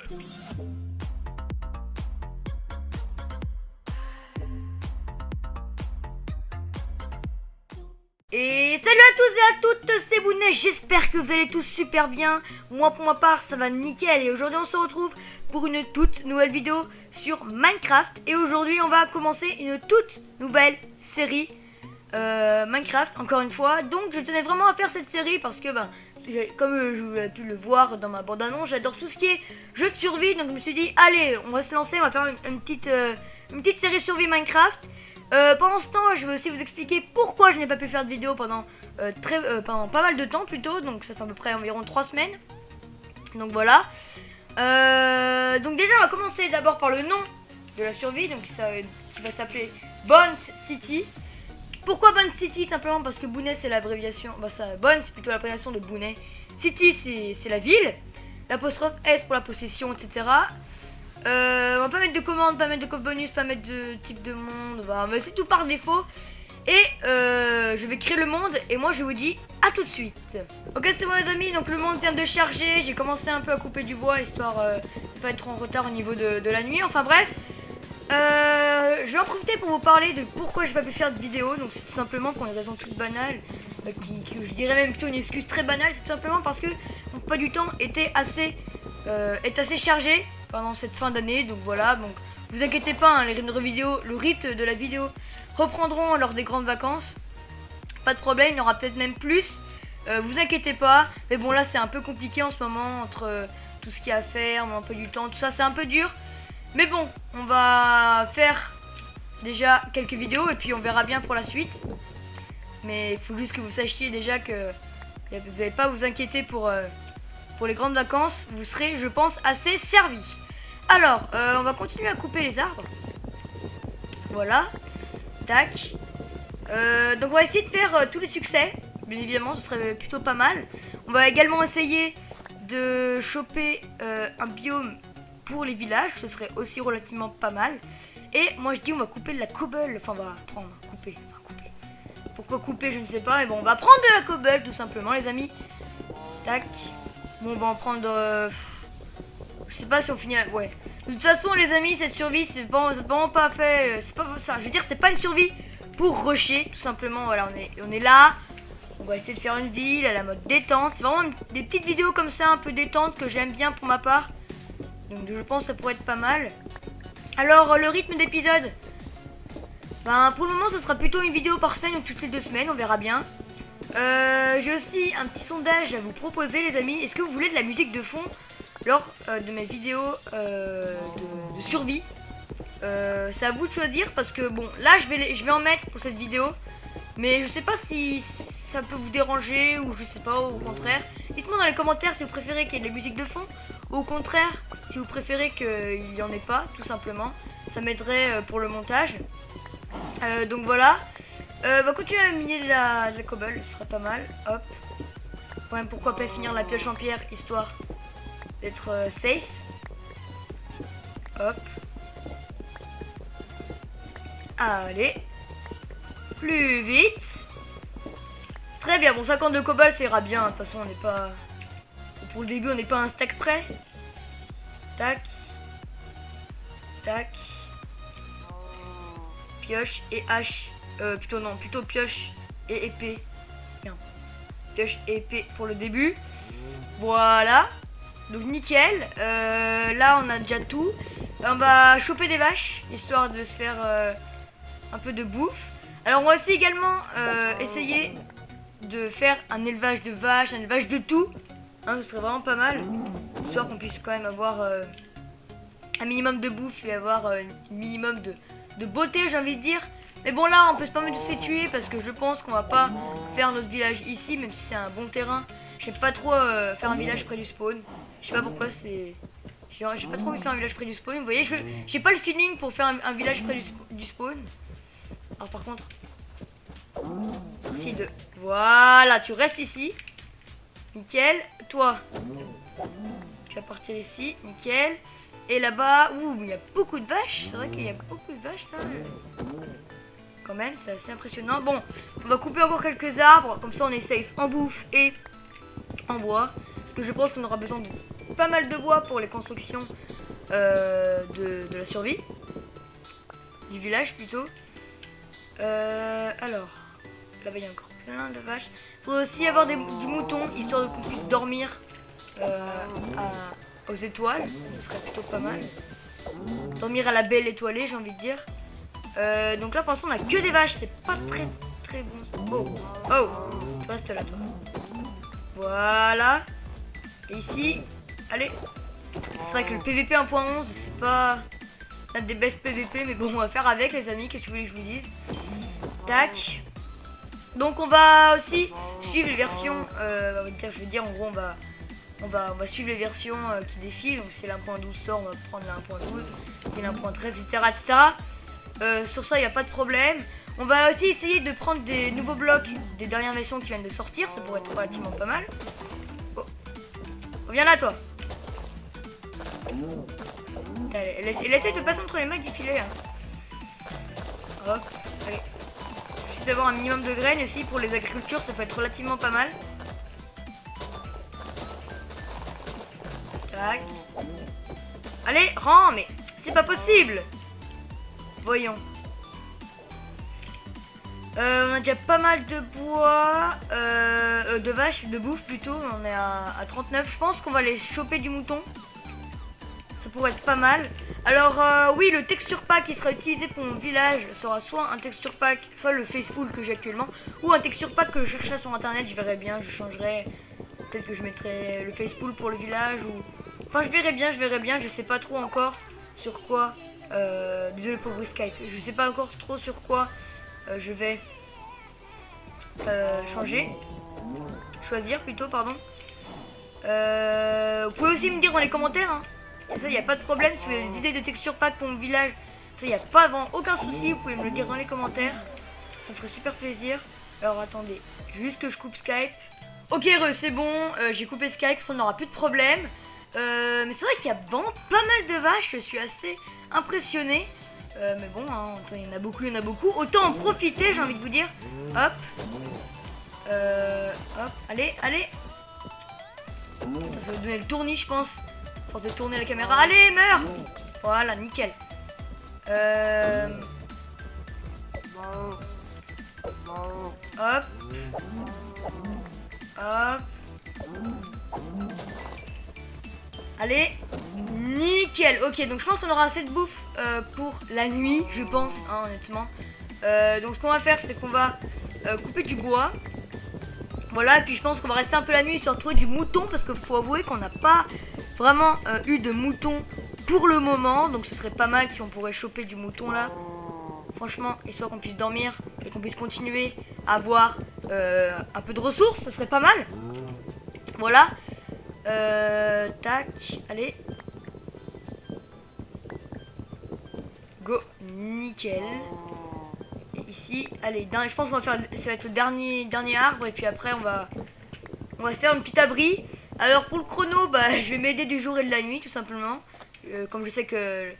Et salut à tous et à toutes, c'est Bounet, j'espère que vous allez tous super bien. Moi pour ma part ça va nickel et aujourd'hui on se retrouve pour une toute nouvelle vidéo sur Minecraft. Et aujourd'hui on va commencer une toute nouvelle série Minecraft encore une fois. Donc je tenais vraiment à faire cette série parce que comme vous avez pu le voir dans ma bande annonce, j'adore tout ce qui est jeu de survie. Donc je me suis dit allez on va se lancer, on va faire une petite série survie Minecraft. Pendant ce temps, je vais aussi vous expliquer pourquoi je n'ai pas pu faire de vidéo pendant pas mal de temps plutôt. Donc ça fait à peu près environ 3 semaines. Donc voilà. Donc déjà on va commencer d'abord par le nom de la survie. Donc qui va s'appeler Bones City. Pourquoi Bones City? Simplement parce que Bounet c'est l'abréviation. Bones c'est plutôt l'abréviation de Bounet. City c'est la ville. L'apostrophe S pour la possession, etc. On va pas mettre de commande, pas mettre de coffre bonus, pas mettre de type de monde, mais c'est tout par défaut. Et je vais créer le monde et moi je vous dis à tout de suite. Ok c'est bon les amis, donc le monde vient de charger, j'ai commencé un peu à couper du bois histoire de pas être en retard au niveau de la nuit, enfin bref. Je vais en profiter pour vous parler de pourquoi j'ai pas pu faire de vidéo. Donc c'est tout simplement pour une raison toute banale, qui je dirais même plutôt une excuse très banale. C'est tout simplement parce que mon emploi du temps était assez chargé pendant cette fin d'année, donc voilà. Donc vous inquiétez pas, hein, le rythme de la vidéo reprendront lors des grandes vacances. Pas de problème, il y aura peut-être même plus. Vous inquiétez pas. Mais bon là c'est un peu compliqué en ce moment entre tout ce qu'il y a à faire, mon emploi du temps, tout ça c'est un peu dur. Mais bon, on va faire déjà quelques vidéos et puis on verra bien pour la suite. Mais il faut juste que vous sachiez déjà que vous n'allez pas vous inquiéter pour les grandes vacances. Vous serez, je pense, assez servis. Alors, on va continuer à couper les arbres. Voilà. Tac. Donc on va essayer de faire tous les succès. Bien évidemment, ce serait plutôt pas mal. On va également essayer de choper un biome pour les villages. Ce serait aussi relativement pas mal. Et moi je dis on va couper de la cobble. Enfin on va prendre, couper. Pourquoi couper je ne sais pas. Mais bon on va prendre de la cobble tout simplement les amis. Tac. Bon on va en prendre... je sais pas si on finit... Ouais. De toute façon les amis cette survie c'est vraiment pas fait... c'est pas ça. Je veux dire c'est pas une survie pour rusher. Tout simplement voilà on est là. On va essayer de faire une ville à la mode détente. C'est vraiment des petites vidéos comme ça un peu détente que j'aime bien pour ma part. Donc je pense que ça pourrait être pas mal. Alors le rythme d'épisode, pour le moment ça sera plutôt une vidéo par semaine ou toutes les 2 semaines, on verra bien. J'ai aussi un petit sondage à vous proposer les amis. Est-ce que vous voulez de la musique de fond lors de mes vidéos de survie? C'est à vous de choisir parce que bon là je vais en mettre pour cette vidéo. Mais je sais pas si ça peut vous déranger ou je sais pas, au contraire. Dites-moi dans les commentaires si vous préférez qu'il y ait de la musique de fond. Ou au contraire, si vous préférez qu'il n'y en ait pas, tout simplement. Ça m'aiderait pour le montage. Donc voilà. Continuer à miner de la cobble, ce serait pas mal. Hop. Quand même, pourquoi pas finir la pioche en pierre, histoire d'être safe. Hop. Allez. Plus vite. Très bien, bon 52 cobble ça ira bien. De toute façon on n'est pas... Pour le début on n'est pas un stack près. Tac. Tac. Pioche et hache. Plutôt pioche et épée. Bien. Pioche et épée pour le début. Voilà. Donc nickel. Là on a déjà tout. On va choper des vaches, histoire de se faire un peu de bouffe. Alors on va aussi également essayer de faire un élevage de vaches, un élevage de tout. Hein, ce serait vraiment pas mal, histoire qu'on puisse quand même avoir un minimum de bouffe et avoir un minimum de beauté, j'ai envie de dire. Mais bon là, on peut se permettre de se tuer parce que je pense qu'on va pas faire notre village ici, même si c'est un bon terrain. J'aime pas trop faire un village près du spawn. Je sais pas pourquoi c'est... J'ai pas trop envie de faire un village près du spawn. Vous voyez, j'ai pas le feeling pour faire un village près du spawn. Alors par contre... Merci de... Voilà, tu restes ici. Nickel. Toi, tu vas partir ici. Nickel. Et là-bas, ouh, il y a beaucoup de vaches. C'est vrai qu'il y a beaucoup de vaches là. Quand même, c'est assez impressionnant. Bon, on va couper encore quelques arbres. Comme ça, on est safe en bouffe et en bois. Parce que je pense qu'on aura besoin pas mal de bois pour les constructions de la survie. Du village plutôt. Alors, là-bas il y a encore plein de vaches. Il faudrait aussi avoir du mouton, histoire qu'on puisse dormir aux étoiles. Ce serait plutôt pas mal. Dormir à la belle étoilée, j'ai envie de dire. Donc là pour l'instant on a que des vaches, c'est pas très bon ça. Oh, tu restes là toi. Voilà. Et ici, allez. C'est vrai que le PVP 1.11 c'est pas un des best PVP, mais bon on va faire avec les amis, que tu voulais que je vous dise. Tac. Donc on va aussi suivre les versions, je veux dire en gros on va suivre les versions qui défilent. Donc si l'1.12 sort, on va prendre l'1.12, si l'1.13, etc. Sur ça il n'y a pas de problème. On va aussi essayer de prendre des nouveaux blocs des dernières versions qui viennent de sortir, ça pourrait être relativement pas mal. Oh. Reviens là toi. Elle essaie de passer entre les mailles du filet là. Hop, allez. J'essaie d'avoir un minimum de graines aussi pour les agricultures, ça peut être relativement pas mal. Tac. Allez, rends, mais c'est pas possible. Voyons. On a déjà pas mal de bois, de vaches, de bouffe plutôt. On est à 39. Je pense qu'on va aller choper du mouton. Ça pourrait être pas mal. Alors oui, le texture pack qui sera utilisé pour mon village sera soit un texture pack, soit le Faceful que j'ai actuellement, ou un texture pack que je chercherai sur internet. Je verrai bien, je changerai. Peut-être que je mettrai le Faceful pour le village ou... Enfin je verrai bien, je sais pas trop encore sur quoi. Désolé pour le bruit Skype. Je sais pas encore trop sur quoi je vais choisir plutôt, pardon. Vous pouvez aussi me dire dans les commentaires, hein. Et ça, il n'y a pas de problème. Si vous avez des idées de texture pack pour mon village, ça, il n'y a pas vraiment aucun souci. Vous pouvez me le dire dans les commentaires. Ça me ferait super plaisir. Alors, attendez, juste que je coupe Skype. Ok, c'est bon. J'ai coupé Skype, ça n'aura plus de problème. Mais c'est vrai qu'il y a vraiment pas mal de vaches. Je suis assez impressionné. Mais bon, hein, il y en a beaucoup. Autant en profiter, j'ai envie de vous dire. Hop. Hop. Allez. Ça va donner le tournis, je pense. Force de tourner la caméra. Allez, meurs. Voilà, nickel. Hop. Allez. Nickel. Ok, donc je pense qu'on aura assez de bouffe pour la nuit, je pense, hein, honnêtement. Donc ce qu'on va faire, c'est qu'on va couper du bois. Voilà, et puis je pense qu'on va rester un peu la nuit sur trouver du mouton, parce qu'il faut avouer qu'on n'a pas vraiment eu de mouton pour le moment. Donc ce serait pas mal si on pourrait choper du mouton là. Franchement, histoire qu'on puisse dormir et qu'on puisse continuer à avoir un peu de ressources, ce serait pas mal. Voilà. Tac, allez. Go, nickel. Et ici, allez, je pense qu'on va faire, ça va être le dernier arbre, et puis après on va se faire une petite abri. Alors pour le chrono, je vais m'aider du jour et de la nuit tout simplement. Comme je sais que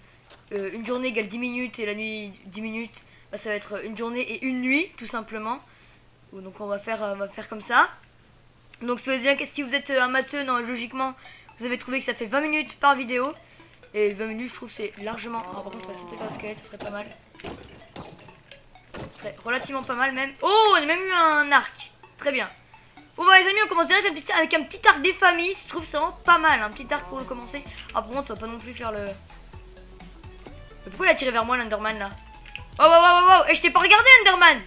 une journée égale 10 minutes et la nuit 10 minutes, ça va être une journée et une nuit tout simplement. Donc on va faire comme ça. Donc si vous êtes amateur, logiquement vous avez trouvé que ça fait 20 minutes par vidéo. Et 20 minutes, je trouve c'est largement... par contre on va essayer de faire le squelette, ça serait pas mal. Ce serait relativement pas mal même. Oh, on a même eu un arc. Très bien. Bon les amis, on commence direct avec un petit arc des familles. Je trouve que c'est vraiment pas mal, un petit arc pour le commencer. Ah par contre on va pas non plus faire le... Mais pourquoi il a tiré vers moi l'Enderman là? Oh. Et je t'ai pas regardé Enderman.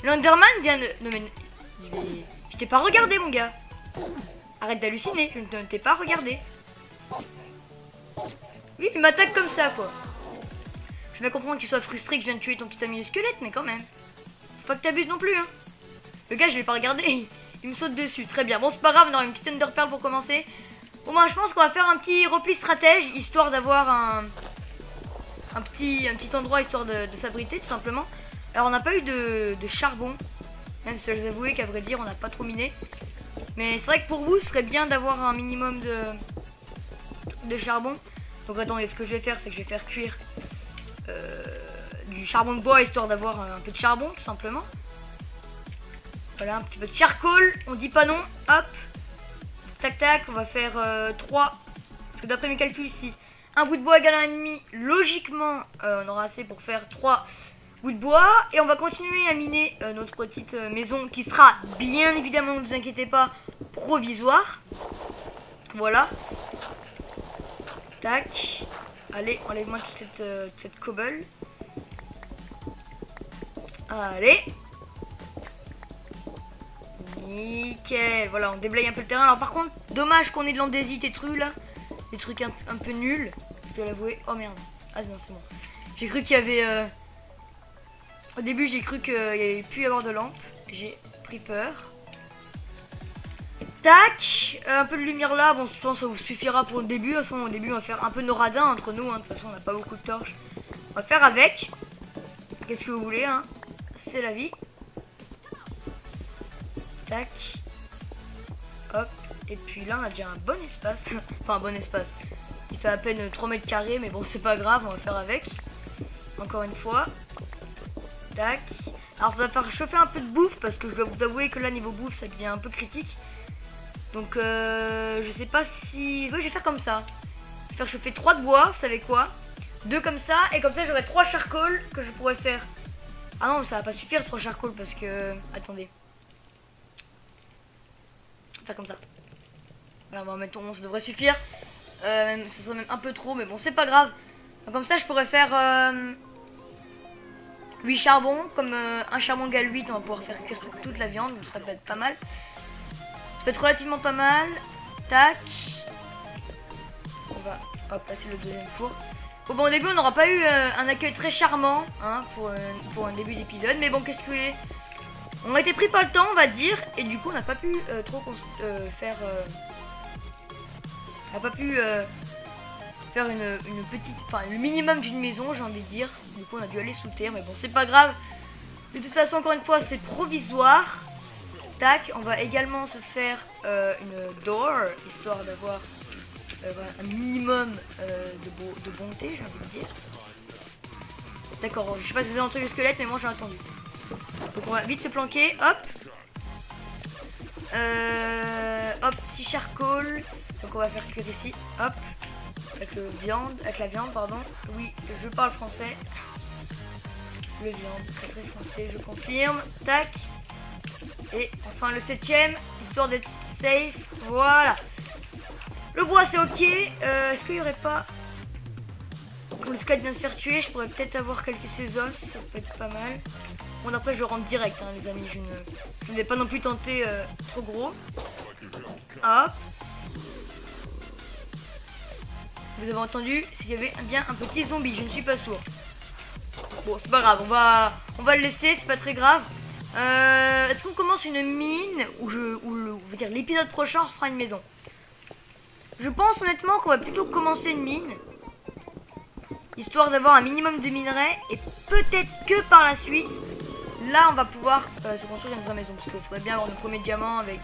L'Enderman vient de... Non mais... Je t'ai pas regardé mon gars. Arrête d'halluciner, je ne t'ai pas regardé. Oui, il m'attaque comme ça quoi. Je vais comprendre que tu sois frustré que je viens de tuer ton petit ami squelette, mais quand même. Faut pas que t'abuses non plus hein. Le gars je l'ai pas regardé, il me saute dessus, très bien. Bon c'est pas grave, on aura une petite enderpearl pour commencer. Bon moi je pense qu'on va faire un petit repli stratège, histoire d'avoir un petit endroit, histoire de s'abriter tout simplement. Alors on n'a pas eu de charbon, même si je vais vous avouer qu'à vrai dire on n'a pas trop miné. Mais c'est vrai que pour vous ce serait bien d'avoir un minimum de charbon. Donc attendez, ce que je vais faire c'est que je vais faire cuire du charbon de bois, histoire d'avoir un peu de charbon tout simplement. Voilà, un petit peu de charcoal, on dit pas non, hop. Tac tac, on va faire 3. Parce que d'après mes calculs, si un bout de bois égale 1,5, logiquement, on aura assez pour faire 3 bouts de bois. Et on va continuer à miner notre petite maison qui sera, bien évidemment, ne vous inquiétez pas, provisoire. Voilà. Tac. Allez, enlève-moi toute cette cobble. Allez. Nickel. Voilà, on déblaye un peu le terrain. Alors par contre, dommage qu'on ait de l'andésite et trucs là. Des trucs un peu nuls. Je dois l'avouer. Oh merde. Ah non, c'est bon. J'ai cru qu'il y avait... Au début, j'ai cru qu'il y avait pu y avoir de lampes. J'ai pris peur. Tac. Un peu de lumière là. Bon, je pense que ça vous suffira pour le début. De toute façon, au début, on va faire un peu nos radins entre nous. Hein. De toute façon, on n'a pas beaucoup de torches. On va faire avec. Qu'est-ce que vous voulez, hein? C'est la vie. Tac. Hop. Et puis là, on a déjà un bon espace. Enfin, un bon espace. Il fait à peine 3 mètres carrés, mais bon, c'est pas grave, on va faire avec. Encore une fois. Tac. Alors, on va faire chauffer un peu de bouffe, parce que je dois vous avouer que là, niveau bouffe, ça devient un peu critique. Donc, je sais pas si... Oui, je vais faire comme ça. Je vais faire chauffer 3 de bois, vous savez quoi? 2 comme ça, et comme ça, j'aurai 3 charcoal que je pourrais faire. Ah non, ça va pas suffire 3 charcoal, parce que... Attendez. Faire comme ça. Voilà, on va mettre 11, ça devrait suffire. Ça serait même un peu trop, mais bon, c'est pas grave. Donc, comme ça, je pourrais faire 8 charbons. Comme un charbon égale 8, on va pouvoir faire cuire toute la viande. Donc, ça peut être pas mal. Ça peut être relativement pas mal. Tac. On va passer le deuxième four. Bon, au début, on n'aura pas eu un accueil très charmant hein, pour un début d'épisode. Mais bon, qu'est-ce que vous voulez? On a été pris par le temps, on va dire, et du coup on n'a pas pu trop faire... on n'a pas pu faire une petite... Enfin, le minimum d'une maison, j'ai envie de dire. Du coup on a dû aller sous terre, mais bon, c'est pas grave. De toute façon, encore une fois, c'est provisoire. Tac, on va également se faire une door, histoire d'avoir un minimum de bonté, j'ai envie de dire. D'accord, je sais pas si vous avez entendu le squelette, mais moi j'ai entendu. Donc on va vite se planquer, hop. Hop, 6 charcoal. Donc on va faire cuire ici, hop. Avec la viande, pardon. Oui, je parle français. Le viande, c'est très français, je confirme. Tac. Et enfin le 7ème, histoire d'être safe. Voilà. Le bois c'est ok. Est-ce qu'il n'y aurait pas... Quand le squelette vient de se faire tuer, je pourrais peut-être avoir quelques ses os, ça peut être pas mal. Bon, après je rentre direct, hein, les amis, je ne vais pas non plus tenter trop gros. Hop. Vous avez entendu, s'il y avait bien un petit zombie, je ne suis pas sourd. Bon, c'est pas grave, on va le laisser, c'est pas très grave. Est-ce qu'on commence une mine ou dire l'épisode prochain on refera une maison? Je pense honnêtement qu'on va plutôt commencer une mine. Histoire d'avoir un minimum de minerais. Et peut-être que par la suite, là on va pouvoir se construire une vraie maison. Parce qu'il faudrait bien avoir nos premiers diamants avec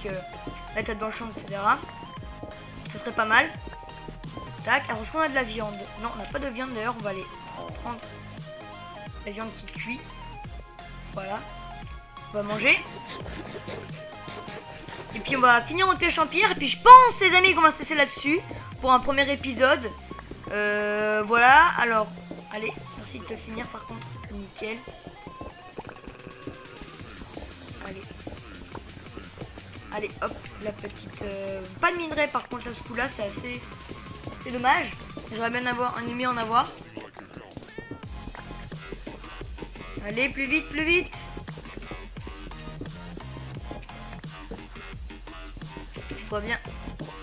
la tête dans le champ, etc. Ce serait pas mal. Tac, alors est-ce qu'on a de la viande? Non, on n'a pas de viande d'ailleurs, on va aller prendre la viande qui cuit. Voilà. On va manger. Et puis on va finir notre pêche en pierre. Et puis je pense les amis qu'on va se laisser là-dessus pour un premier épisode. Voilà, alors, allez, merci de te finir par contre, nickel. Allez, hop, la petite... pas de minerai par contre, là, ce coup-là, c'est assez... C'est dommage, j'aurais bien aimé en avoir. Allez, plus vite, plus vite. Je dois bien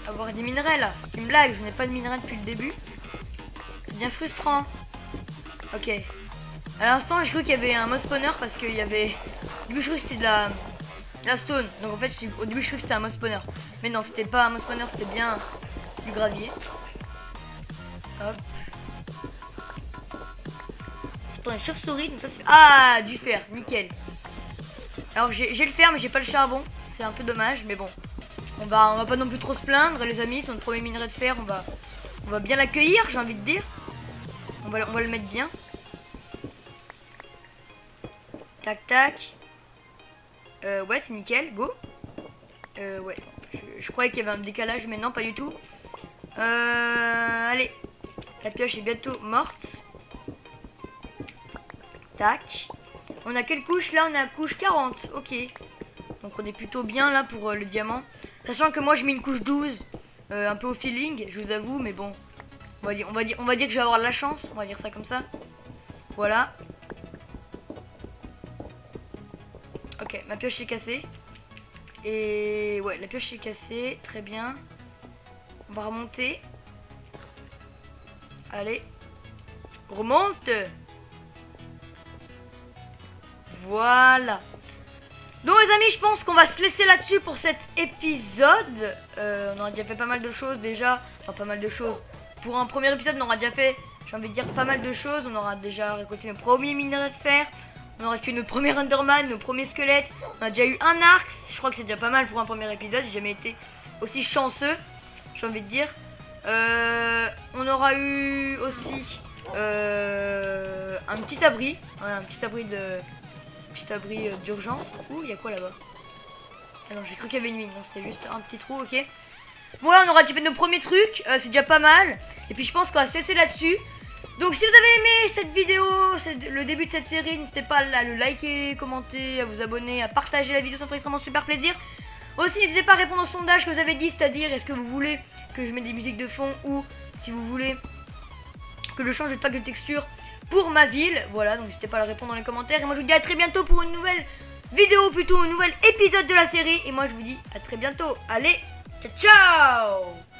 avoir des minerais là, c'est une blague, je n'ai pas de minerais depuis le début. C'est bien frustrant. Ok. À l'instant, j'ai cru qu'il y avait un mode spawner parce qu'il y avait... Au début, je crois que c'était de la stone. Donc en fait, au début, je crois que c'était un mode spawner. Mais non, c'était pas un mode spawner, c'était bien du gravier. Hop. Attends, une chauve-souris, donc ça c'est... Ah, du fer, nickel. Alors j'ai le fer, mais j'ai pas le charbon. C'est un peu dommage, mais bon. On va pas non plus trop se plaindre, les amis. C'est notre premier minerai de fer, on va bien l'accueillir, j'ai envie de dire. On va le mettre bien. Tac, tac. Ouais, c'est nickel, go. Ouais, Je croyais qu'il y avait un décalage, mais non, pas du tout. Allez. La pioche est bientôt morte. Tac. On a quelle couche là? On a couche 40. Ok. Donc on est plutôt bien là pour le diamant. Sachant que moi je mets une couche 12. Un peu au feeling, je vous avoue. Mais bon. On va dire que je vais avoir de la chance. On va dire ça comme ça. Voilà. Ok, ma pioche est cassée. Et ouais, la pioche est cassée. Très bien. On va remonter. Allez. Remonte. Voilà. Donc les amis, je pense qu'on va se laisser là-dessus pour cet épisode. On aura déjà fait pas mal de choses déjà. Enfin, pas mal de choses. Pour un premier épisode, on aura déjà fait, j'ai envie de dire, pas mal de choses. On aura déjà récolté nos premiers minerais de fer. On aura tué nos premiers Enderman, nos premiers squelettes. On a déjà eu un arc. Je crois que c'est déjà pas mal pour un premier épisode. J'ai jamais été aussi chanceux, j'ai envie de dire. On aura eu aussi un petit abri. Ouais, un petit abri de... d'urgence. Ouh, il y a quoi là-bas? Ah non, j'ai cru qu'il y avait une mine. Non, c'était juste un petit trou, ok. Voilà, on aura déjà fait nos premiers trucs. C'est déjà pas mal. Et puis je pense qu'on va se laisser là-dessus. Donc si vous avez aimé cette vidéo, le début de cette série, n'hésitez pas à le liker, commenter, à vous abonner, à partager la vidéo, ça me ferait extrêmement super plaisir. Aussi, n'hésitez pas à répondre au sondage que vous avez dit, c'est-à-dire est-ce que vous voulez que je mette des musiques de fond ou si vous voulez que je change de pack de texture pour ma ville. Voilà, donc n'hésitez pas à le répondre dans les commentaires. Et moi je vous dis à très bientôt pour une nouvelle vidéo, plutôt un nouvel épisode de la série. Et moi je vous dis à très bientôt. Allez, ciao ciao!